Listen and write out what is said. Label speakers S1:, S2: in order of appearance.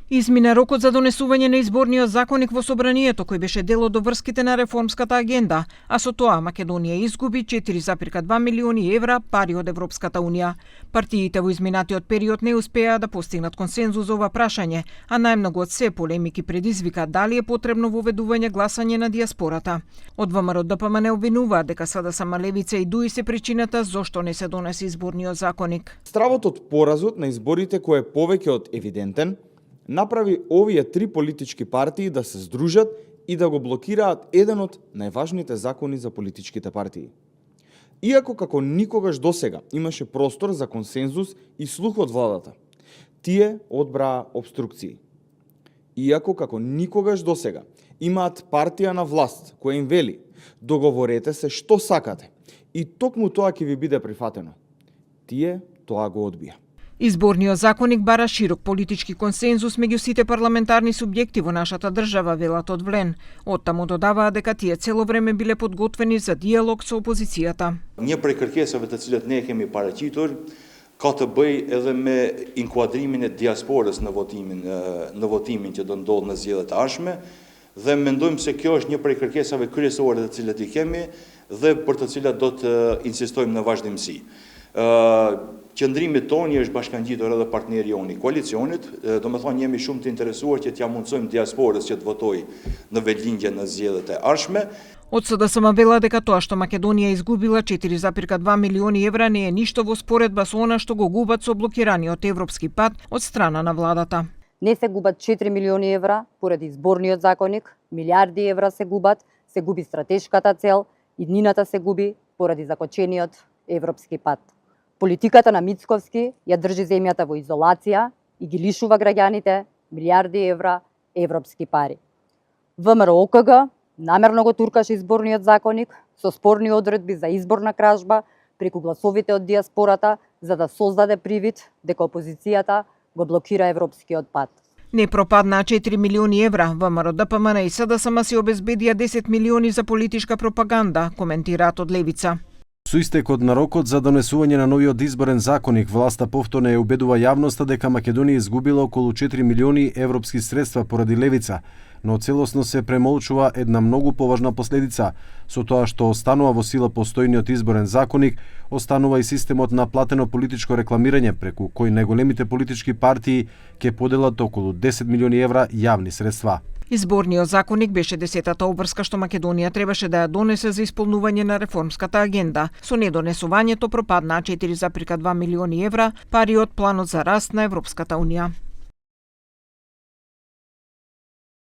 S1: Измина рокот за донесување на изборниот законник во собранието, кој беше дел од врските на реформската агенда, а со тоа Македонија изгуби 4,2 милиони евра пари од Европската унија. Партиите во изминатиот период не успеа да постигнат консензус за ова прашање, а најмногу од се полемики предизвика дали е потребно воведување гласање на дијаспората. Од ВМРО ДПМН обвинуваат дека СДСМ, Левица и ДУИ се причината зошто не се донесе изборниот законник.
S2: Стравот од поразот на изборите кој е повеќе од евидентен, направи овие три политички партии да се здружат и да го блокираат еден од најважните закони за политичките партии. Иако како никогаш досега имаше простор за консензус и слух од владата, тие одбраа обструкции. Иако како никогаш досега имаат партија на власт која им вели: договорете се што сакате и токму тоа ќе ви биде прифатено. Тие тоа го одбија.
S1: Изборниот законник бара широк политички консензус меѓу сите парламентарни субјекти во нашата држава, велат од ВЛЕН. Оттаму додаваа дека тие цело време биле подготвени за диалог со опозицијата.
S3: Një prej kërkesave të cilat ne kemi paraqitur ka të bëjë edhe me inkuadrimin e diasporës në votimin që do ndodhë në zgjedhjet e ardhshme dhe mendojmë se kjo është një prej kërkesave kryesore të cilat I kemi dhe për të cilat do të insistojmë në vazhdimsi. Qëndrimi toni është bashkangjitur edhe partneri jonë I koalicionit, do të thonë jemi shumë të interesuar që t'ja mundsojmë diasporës që të votojë në vetlindje në zgjedhjet e ardhshme.
S1: Од СДСМ вела дека тоа што Македонија изгубила 4,2 милиони евра не е ништо во споредба со она што го губат со блокираниот европски пат од страна на владата.
S4: Не се губат 4 милиони евра поради изборниот законник, милиарди евра се губи стратешката цел, иднината се губи поради закочениот европски пат. Политиката на Мицковски ја држи земјата во изолација и ги лишува граѓаните милиарди евра европски пари. ВМРО ОКГ намерно го туркаше изборниот законник со спорни одредби за изборна кражба преку гласовите од дијаспората за да создаде привид дека опозицијата го блокира европскиот пат.
S1: Не пропаднаа 4 милиони евра, ВМРО ДПМН и СДСМ си обезбедија 10 милиони за политичка пропаганда, коментираат од Левица.
S5: Со истекот на рокот за донесување на новиот изборен законник, власта повторно ја убедува јавноста дека Македонија изгубила околу 4 милиони европски средства поради Левица, но целосно се премолчува една многу поважна последица. Со тоа што останува во сила постојниот изборен законник, останува и системот на платено политичко рекламирање преку кој најголемите политички партии ќе поделат околу 10 милиони евра јавни средства.
S1: Изборниот законник беше 10-та обврска што Македонија требаше да ја донесе за исполнување на реформската агенда. Со недонесувањето пропаднаа 4,2 милиони евра пари од планот за раст на Европската унија.